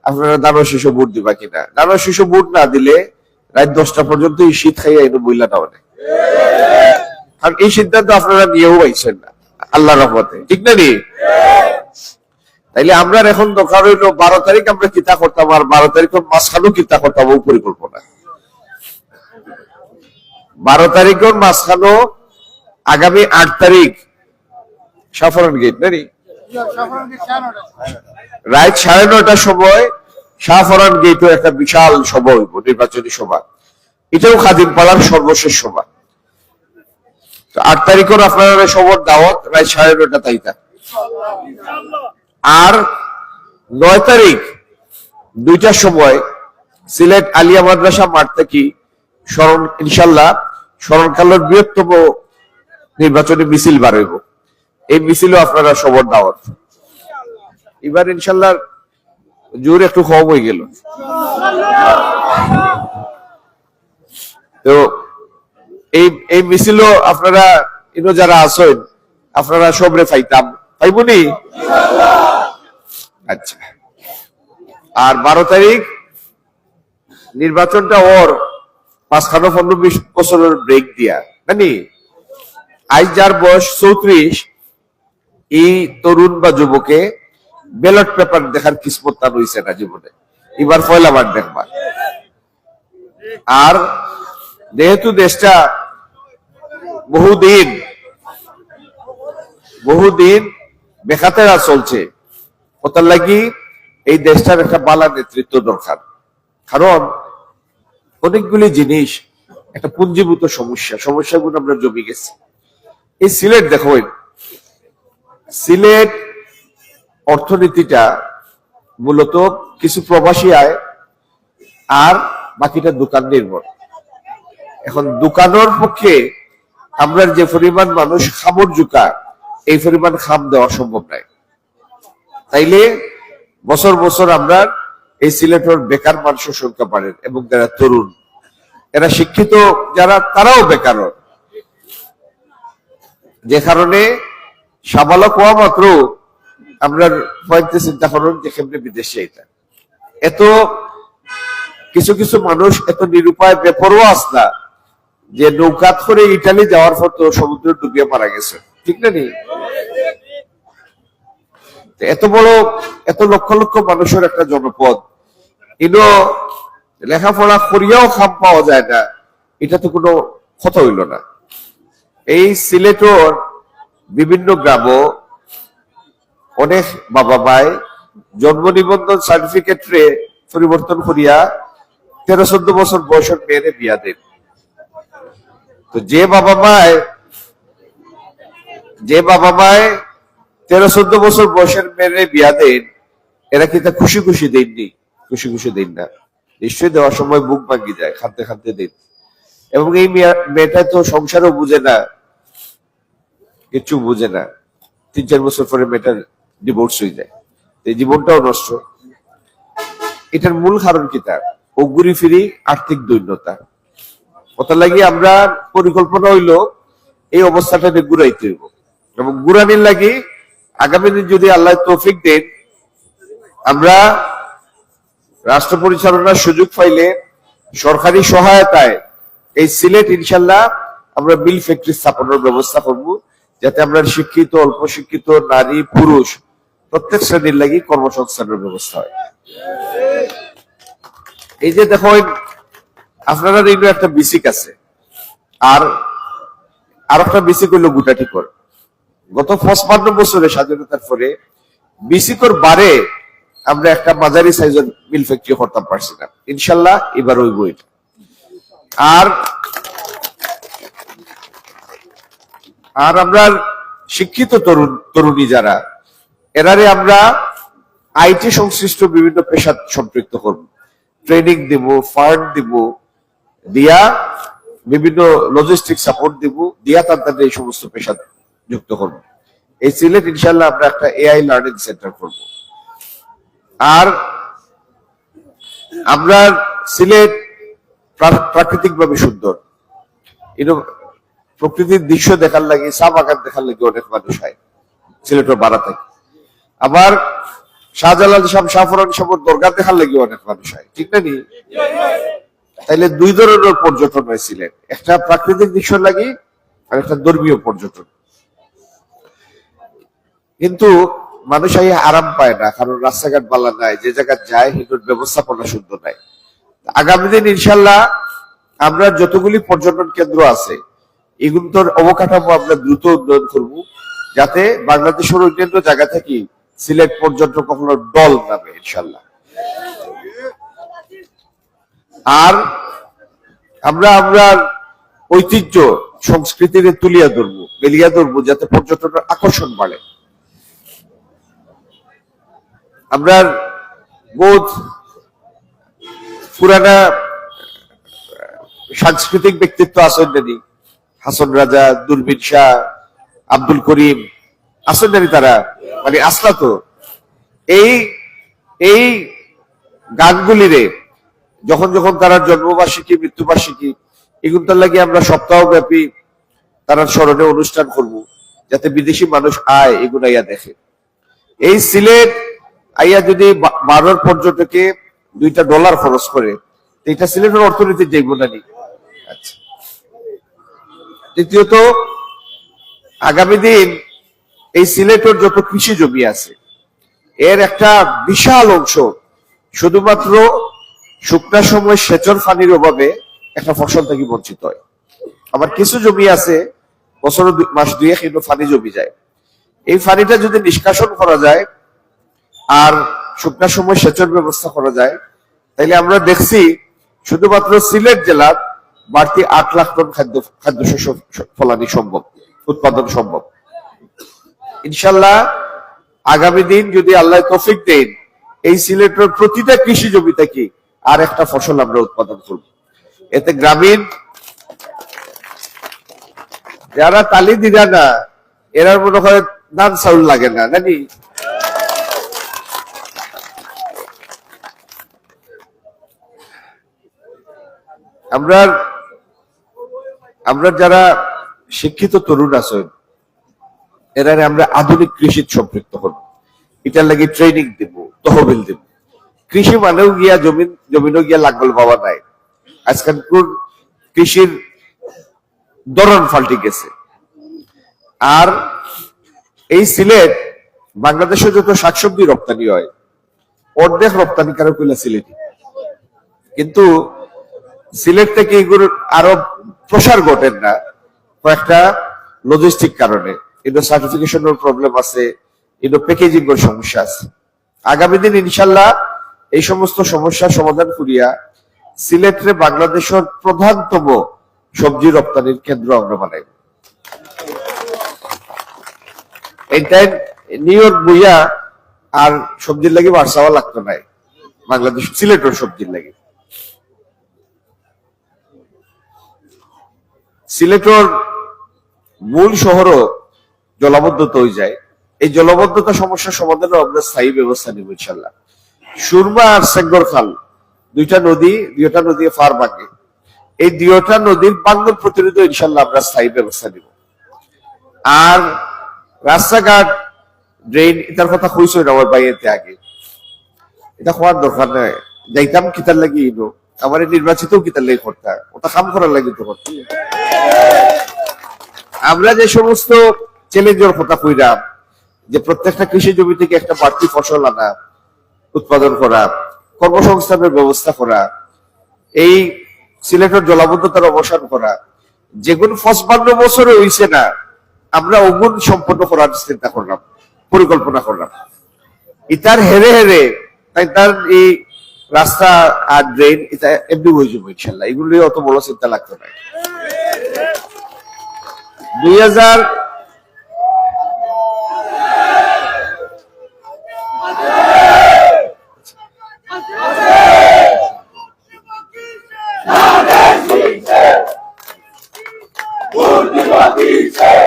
আপনারা দানো শিশু ভোট দিবা কিনা। দানো শিশু ভোট না দিলে রাত 10টা পর্যন্ত এই শীত খাইয়া এনে বইলা না অনেক। আর এই সিদ্ধান্ত আপনারা নিয়েও পাইছেন না আল্লাহ রহমতে, ঠিক না নি? তাইলে আমরা এখন দরকার হইলো 12 তারিখ আমরা কিতা করতাম, আর 12 তারিখের মাঝখানেও কিতা করতাম ও পরিকল্পনা। 12 তারিখের মাঝখানেও আগামী 8 তারিখ সাফরন গেট নানি রাত 9:30টার সময় শাহফরান গেটও একটা বিশাল সভা হইব, নির্বাচনী সভা। এটাও খাদিম পাড়ার সর্বশেষ সভা। 8 তারিখের আপনারা সবার দাওয়াত রাত 9:30 তাইতা। আর 9 তারিখ 2টার সময় সিলেট আলিয়া মাদ্রাসা মাঠ থেকে ইনশাল্লাহ স্মরণকালের বৃহত্তম নির্বাচনী মিছিল বার হইব। এই মিছিলও আপনারা সবার দাওয়াত। এবার ইনশাল্লাহ জোর একটু কম হয়ে গেল, তো এই মিছিলও আপনারা যারা আছেন আপনারা সবরে পাইতাম, পাইবনি? আচ্ছা। আর 12 তারিখ নির্বাচনটা ওর 15-20 বছরের ব্রেক দিয়া নানি। আজ যার বয়স 34, এই তরুণ বা যুবকে ব্যালট পেপার দেখার কিসমত তার হইছে না জীবনে, এবার পয়লাবার দেখবার। আর যেহেতু দেশটা বহুদিন বেখাতেরা চলছে, ওটার লাগি এই দেশটার একটা বালা নেতৃত্ব দরকার। কারণ অনেকগুলি জিনিস একটা পুঞ্জীভূত সমস্যাগুলো আমরা জমি গেছি। এই সিলেট দেখো, সিলেট অর্থনীতিটা মূলত কিছু প্রবাসী আয় আর বাকিটা দোকান নির্ভর। এখন দোকানের পক্ষে আমরা যে পরিমাণ মানুষ খামর জুকা, এই পরিমাণ খাম দেওয়া সম্ভব নয়। তাইলে বছর বছর আমরা এই সিলেটের বেকার মানুষের সংখ্যা বাড়ে, এবং যারা তরুণ, এরা শিক্ষিত যারা, তারাও বেকার। যে কারণে সাবালক হওয়া মাত্র আমরা হয়তো চিন্তা করেন যে কেমনে বিদেশে এটা। এত কিছু মানুষ এত নিরুপায় বেপরোয়া আসলা যে নৌকাত করে ইটালি যাওয়ার পর তো সমুদ্রে ডুবিয়ে মারা গেছে, ঠিক না নি? এত লক্ষ লক্ষ মানুষের একটা জনপদ, লেখাপড়া করিয়াও খাম পাওয়া যায় না, এটা তো কোনো কথা হইল না। এই সিলেটর বিভিন্ন গ্রামও অনেক বাবা মায় জন্ম নিবন্ধন সার্টিফিকেট রে পরিবর্তন করিয়া 13-14 বছর বয়সের মেয়েরে বিয়া দেন। তো যে বাবা মায় 13-14 বছর বয়সের মেয়েরে বিয়া দেন, এরা কি তা খুশি খুশি দেননি? খুশি দেন না, নিশ্চয়ই দেওয়ার সময় বুক ভাঙ্গি যায়, খানতে দেন। এবং এই মেয়েটা তো সংসারও বুঝে না, কিছু বুঝে না। 3-4 বছর পরে মেয়েটার ডিভোর্স হয়ে যায়, এই জীবনটাও নষ্ট। এটার মূল কারণ কি? তার অগুরি ফিরি আর্থিক দৈন্যতা। ওটা লাগি আমরা পরিকল্পনা হইল এই অবস্থাটাকে ঘুরাইতে হইব, এবং ঘুরানির লাগি আগামী দিন যদি আল্লাহ তৌফিক দেন, আমরা রাষ্ট্র পরিচালনার সুযোগ পাইলে সরকারি সহায়তায় এই সিলেট ইনশাল্লাহ আমরা মিল ফ্যাক্টরি স্থাপনের ব্যবস্থা করব, যাতে আমরা শিক্ষিত, অল্প শিক্ষিত নারী পুরুষ প্রত্যেক শ্রেণীর লাগি কর্মসংস্থানের ব্যবস্থা হয়। এই যে দেখো, আপনারা দেখবেন একটা বেসিক আছে, আর একটা বেসিক হইল গুটাটিকর। গত 55 বছরের স্বাধীনতার পরে বেসিকর বারে আমরা একটা মাঝারি সাইজের মিল ফ্যাক্টরি করতে পারছি না। ইনশাল্লাহ এবার ওই বই। আর আমরা শিক্ষিত তরুণী যারা, এরারে আমরা আইটি সংশ্লিষ্ট বিভিন্ন পেশা সম্পৃক্ত করব, ট্রেনিং দিব, ফান্ড দিব, দিয়া বিভিন্ন লজিস্টিক সাপোর্ট দিব, দিয়া তাদের এই সমস্ত পেশা যুক্ত করব। এই সিলেট ইনশাল্লাহ আমরা একটা এআই লার্নিং সেন্টার করব। আর আমরা সিলেট প্রাকৃতিক ভাবে সুন্দর, প্রকৃতির দৃশ্য দেখার লাগে, চা বাগান দেখার লাগে অনেক মানুষ হয় সিলেটের বাড়া থেকে। আবার শাহজালাল সাহেব শাহফরান সাহেবের দরকার দেখার লাগে অনেক মানুষ হয়, ঠিক না নি? তাইলে দুই ধরনের পর্যটন হয়েছিলেন, একটা প্রাকৃতিক দৃশ্য লাগে আর একটা ধর্মীয় পর্যটন। কিন্তু মানুষ এই আরাম পায় না, কারণ রাস্তাঘাট ভালো নাই, যে জায়গায় যায় সেটার ব্যবস্থাপনা সুন্দর নাই। আগামী দিন ইনশাল্লাহ আমরা যতগুলি পর্যটন কেন্দ্র আছে এগুলোর অবকাঠামো আমরা দ্রুত উন্নয়ন করব, যাতে বাংলাদেশের অন্যান্য জায়গা থেকে সিলেট পর্যটন কখনো দল নামে ইনশাল্লাহ। আর আমরা ঐতিহ্য সংস্কৃতির তুলিয়া ধরবো, বেলিয়া ধরবো, যাতে পর্যটনের আকর্ষণ বাড়ে। আমরা বোধ পুরানা সাংস্কৃতিক ব্যক্তিত্ব আছেন নানি, হাসন রাজা, দূরবীন শাহ, আব্দুল করিম আছেন নানি, তারা মানে আসলা তো এই গানগুলিরে যখন যখন তারা জন্মবার্ষিকী, মৃত্যুবার্ষিকী, এগুলোর লাগে আমরা সপ্তাহব্যাপী তারা স্মরণে অনুষ্ঠান করব, যাতে বিদেশি মানুষ আয় এগুলো আইয়া দেখে। এই সিলেট আইয়া যদি 12 পর্যটকে $2 খরচ করে, এটা সিলেটের অর্থনীতির যাইব না নি? আচ্ছা, দ্বিতীয়ত আগামী দিন এই সিলেটের যত কৃষি জমি আছে এর একটা বিশাল অংশ শুধুমাত্র শুকনা সময় সেচন পানির অভাবে একটা ফসল থেকে বঞ্চিত হয়। আবার কিছু জমি আছে বছর মাস 2 কিন্তু পানি জমি যায়। এই পানিটা যদি নিষ্কাশন করা যায় আর শুকনা সময় সেচন ব্যবস্থা করা যায়, তাইলে আমরা দেখছি শুধুমাত্র সিলেট জেলার বাড়তি 8 লাখ টন খাদ্যশস্য ফলানি সম্ভব, উৎপাদন সম্ভব। ইনশাল্লাহ আগামী দিন যদি আল্লাহ তৌফিক দেন, এই সিলেটের প্রতিটা কৃষি জমি থেকে আর একটা ফসল আমরা উৎপাদন করব। এতে গ্রামীণ যারা তালি দিরা না, এরা মনে হয় ধান চাউল লাগে না নানি? আমরা যারা শিক্ষিত তরুণ আছেন এরা আমরা আধুনিক কৃষি সম্পৃক্ত করব, এটার লাগে ট্রেনিং দিব, তহবিল দিব। কৃষি মানেও গিয়া জমিনও গিয়া লাগল বাবা নাই, আজকাল কৃষির ধরন পাল্টে গেছে। আর এই সিলেট বাংলাদেশে যত শাকসবজি রপ্তানি হয় অর্ধেক রপ্তানিকারক হইলা সিলেটি, কিন্তু সিলেট থেকে এগুলোর আরো প্রসার ঘটেন না কয়েকটা লজিস্টিক কারণে। কিন্তু সার্টিফিকেশনের প্রবলেম আছে, কিন্তু প্যাকেজিং এর সমস্যা আছে। আগামী দিন ইনশাল্লাহ এই সমস্ত সমস্যার সমাধান করিয়া সিলেটে বাংলাদেশের প্রধানতম সবজি রপ্তানির কেন্দ্র আমরা বানাইব। এইটাই নিউ ইয়র্ক বইয়া আর সবজির লাগে বার্সাওয়া লাগতো নাই, বাংলাদেশ সিলেটের সবজির লাগে। সিলেটের মূল শহরও জলাবদ্ধতা হয়ে যায়। এই জলাবদ্ধতা সমস্যার সমাধানে আমরা স্থায়ী ব্যবস্থা নিব ইনশাল্লাহ। সুরমা আর সেঙ্গর খাল দুইটা নদী ফার ভাঙে, এই দুইটা নদীর ভাঙন প্রতিরোধে ইনশাল্লাহ আমরা স্থায়ী ব্যবস্থা নিব। আর রাস্তাঘাট, ড্রেন, এটার কথা কইছো না আমার বাইরে আগে, এটা হওয়ার দরকার নাই। যাইতাম কিতার লাগি ইনো, আমার নির্বাচিত কিতার লাগে করতাম, ওটা কাম করার লাগে তো করতে। আমরা যে সমস্ত চ্যালেঞ্জের কথা কইরাম, যে প্রত্যেকটা কৃষি জমি থেকে একটা বাড়তি ফসল আনা, উৎপাদন করা, কর্মসংস্থানের ব্যবস্থা করা, এই সিলেটের জলাবদ্ধতার অবসান করা, যেগুলো 55 বছরে হইছে না, আমরা ওগুন সম্পন্ন করার চিন্তা করলাম, পরিকল্পনা করলাম। ইতার হেরে হেরে তাই তার এই রাস্তা আর ড্রেন এটা এমনি হয়ে যাবো ইনশাল্লাহ, এগুলো অত বড় চিন্তা লাগতো না। 2000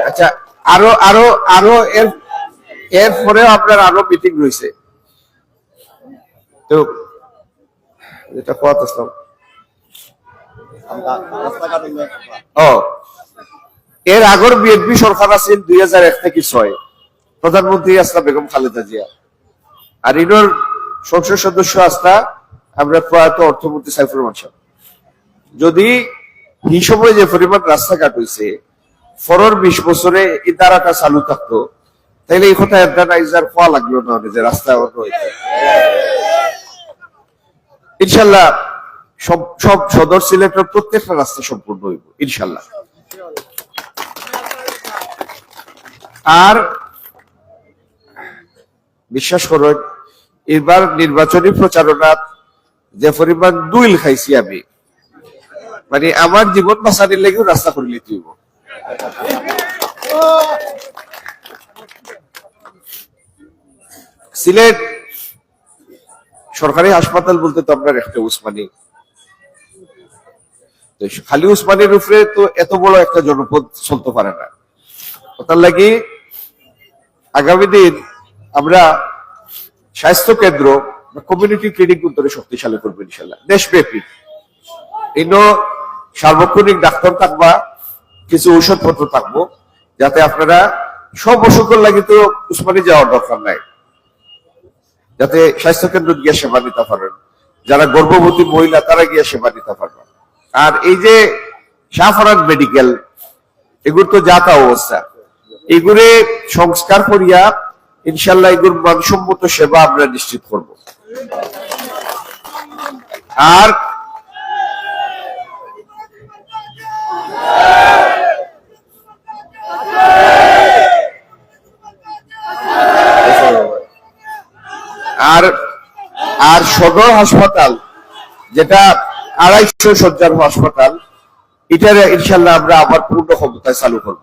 আচ্ছা, আরো এর পরে আপনার আরো মিটিং রয়েছে, তো যেটা কথা এর আগর বিএনপি সরকার আছে 2001 থেকে 6, প্রধানমন্ত্রী আসলা বেগম খালেদা জিয়া। আর ইনোর সংসদ সদস্য আস্থা আমরা প্রয়াত অর্থমন্ত্রী সাইফুর রহমান সাহেব। যদি এই সময় যে পরিমাণ রাস্তাঘাট হয়েছে ফরর 20 বছরে এই দ্বারাটা চালু থাকতো, তাইলে এই কথা অ্যাডভার্টাইজার পাওয়া লাগলো না যে রাস্তা হইতে। ইনশাল্লাহ সব সদর সিলেটের প্রত্যেকটা রাস্তা সম্পূর্ণ হইব ইনশাল্লাহ। আর বিশ্বাস করুন, এবার নির্বাচনী প্রচারণা যে পরিমাণ দুইল খাইছি আমি, মানে আমার জীবন বাঁচানোর লেগেও রাস্তা করে নিতে হইব। সিলেট সরকারি হাসপাতাল বলতে তো আপনার একটা উসমানী, খালি উসমানীর উপরে তো এত বড় একটা জনপদ চলতে পারে না। তার লাগি আগামী দিন আমরা স্বাস্থ্য কেন্দ্র কমিউনিটি ক্লিনিক উত্তরে শক্তিশালী করবো ইনশাল্লাহ দেশব্যাপী। ইনো সার্বক্ষণিক ডাক্তার থাকবা, কিছু ঔষধপত্র থাকবো, যাতে আপনারা সব অসুখের লাগে তো উসমানী যাওয়ার দরকার নাই, যাতে স্বাস্থ্য কেন্দ্র গিয়ে সেবা নিতে পারেন। যারা গর্ভবতী মহিলা তারা গিয়ে সেবা নিতে পারবেন। আর এই যে শাহফরান মেডিকেল, এগুলো তো যাতা অবস্থা, এগুলো সংস্কার করিয়া ইনশাল্লাহ এগুলোর মানসম্মত সেবা আমরা নিশ্চিত করব। আর আর আর সদর হাসপাতাল যেটা 250 শয্যার হাসপাতাল, এটা ইনশাল্লাহ আমরা আবার পূর্ণ ক্ষমতায় চালু করব।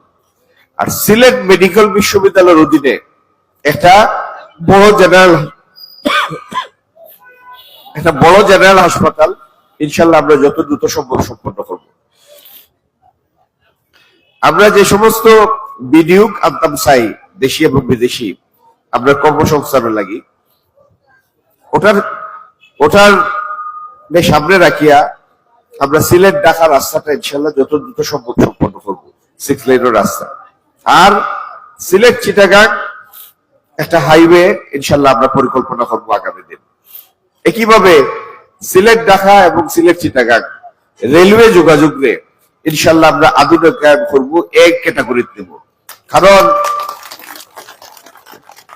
আর সিলেট মেডিকেল বিশ্ববিদ্যালয়ের অধীনে একটা বড় জেনারেল হাসপাতাল ইনশাল্লাহ আমরা যত দ্রুত সম্ভব সম্পন্ন করব। আমরা যে সমস্ত বিনিয়োগ আনতাম চাই দেশি এবং বিদেশি, আমরা কর্মসংস্থানের লাগি ওটার সামনে রাখিয়া আমরা সিলেট ঢাকা রাস্তাটা ইনশাল্লাহ যত দ্রুত সম্ভব সম্পন্ন করব, 6 লেনের রাস্তা। আর সিলেট চিটাগাং একটা হাইওয়ে ইনশাল্লাহ আমরা পরিকল্পনা করবো আগামী দিন। একইভাবে সিলেট ঢাকা এবং সিলেট চিটাগাং রেলওয়ে যোগাযোগ রে ইনশাল্লাহ আমরা আধুনিকায়ন করবো, এক ক্যাটাগরিতে দেব।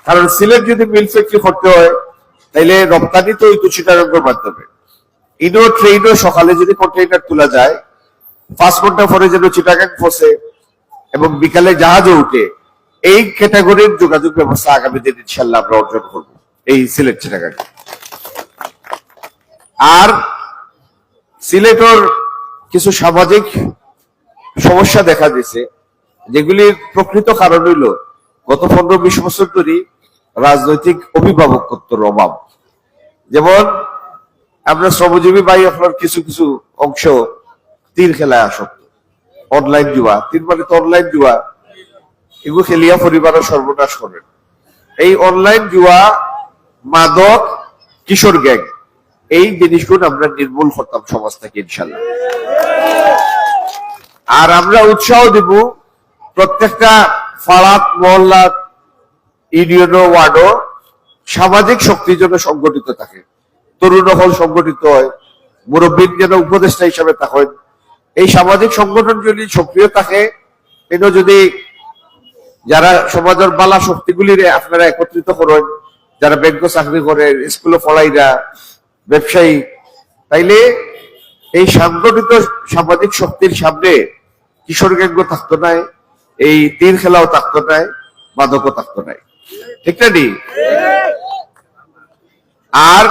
কারণ সিলেট যদি মিল ফ্যাক্টরি করতে হয় তাইলে রপ্তানি তো চিটাগাঙ্গের মাধ্যমে। ইনো ট্রেনও সকালে যদি কন্টেইনার তোলা যায় 5 ঘন্টা পরে যেন চিটাগাং পৌঁছে এবং বিকালে জাহাজে উঠে, এই ক্যাটাগরির যোগাযোগ ব্যবস্থা আগামী দিন ইনশাল্লাহ আমরা অর্জন করবো এই সিলেট চিটাগাং। আর সিলেটের কিছু সামাজিক সমস্যা দেখা দিয়েছে, যেগুলির প্রকৃত কারণ হইল গত 15-20 বছর ধরে রাজনৈতিক অভিভাবকত্বের অভাব। যেমন আমরা শ্রমজীবী ভাই আপনার কিছু কিছু অংশ তীর খেলায় আসক্ত, অনলাইন জুয়া, তীর মানে তো অনলাইন জুয়া, এগুলো খেলিয়া পরিবারের সর্বনাশ করেন। এই অনলাইন জুয়া, মাদক, কিশোর গ্যাং, এই জিনিসগুলো আমরা নির্মূল করতাম সমাজ থেকে ইনশাল্লাহ। আর আমরা উৎসাহ দিব প্রত্যেকটা পাড়াত মহল্লাত ইউনিয়ন ওয়ার্ডও সামাজিক শক্তির জন্য সংগঠিত থাকে, তরুণ হল সংগঠিত হয়, মুরব্বীর যেন উপদেষ্টা হিসাবে থাকেন। এই সামাজিক সংগঠন যদি সক্রিয় থাকে, এটা যদি যারা সমাজের বালা শক্তিগুলির আপনারা একত্রিত করেন, যারা ব্যাংক চাকরি করে, স্কুলে পড়াইরা, ব্যবসায়ী, তাইলে এই সংগঠিত সামাজিক শক্তির সামনে কিশোর গ্যাঙ্গ থাকতো নাই, এই তীর খেলাও থাকতো নাই, মাদকও থাকতো নাই, ঠিক না নি? আর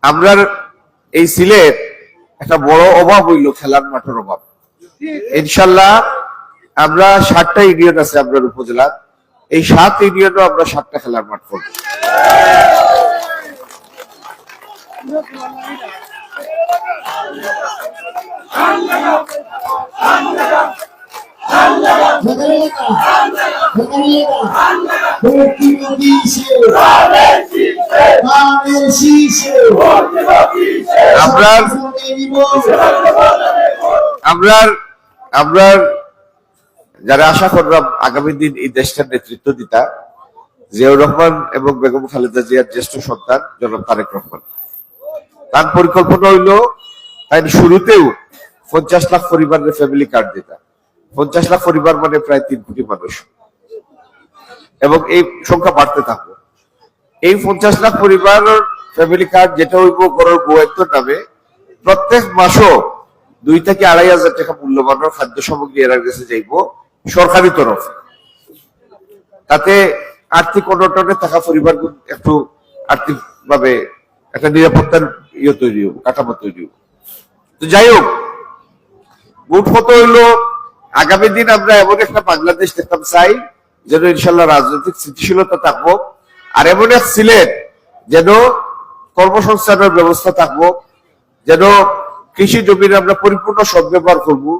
আমরা এই সিলেট একটা বড় অভাব হইল খেলার মাঠের অভাব। ইনশাল্লাহ আমরা 7টা ইউনিয়ন আছে আপনার উপজেলা, এই 7 ইউনিয়নও আমরা 7টা খেলার মাঠ করবো। আমরা যারা আশা করলাম আগামী দিন এই দেশটার নেতৃত্ব দিতা, জিয়াউর রহমান এবং বেগম খালেদা জিয়ার জ্যেষ্ঠ সন্তান জনাব তারেক রহমান। তার পরিকল্পনা হইল তাই শুরুতেও 50 লাখ পরিবারের ফ্যামিলি কার্ড দিতা। 50 লাখ পরিবার মানে প্রায় 3 কোটি মানুষ, এবং এই সংখ্যা বাড়তে থাকবে। এই 50 লাখ পরিবারের ফ্যামিলি কার্ড যেটা হইব গড়ের বউয়ের নামে, প্রত্যেক মাসও 2 থেকে 2,500 টাকা মূল্যবানের খাদ্য সামগ্রী এর কাছে যাইব সরকারি তরফে। তাতে আর্থিক অনটনে থাকা পরিবার একটু আর্থিক ভাবে একটা নিরাপত্তার তৈরি হোক, কাঠামো তৈরি হোক। তো যাই হোক, মোট কথা হইলো আগামী দিন আমরা এমন একটা বাংলাদেশ দেখতাম চাই যেন ইনশাল্লাহ রাজনৈতিক স্থিতিশীলতা থাকবো, আর এমন এক সিলেট যেন কর্মসংস্থানের ব্যবস্থা থাকবো, যেন কৃষি জমির আমরা পরিপূর্ণ সদ্ব্যবহার করবো,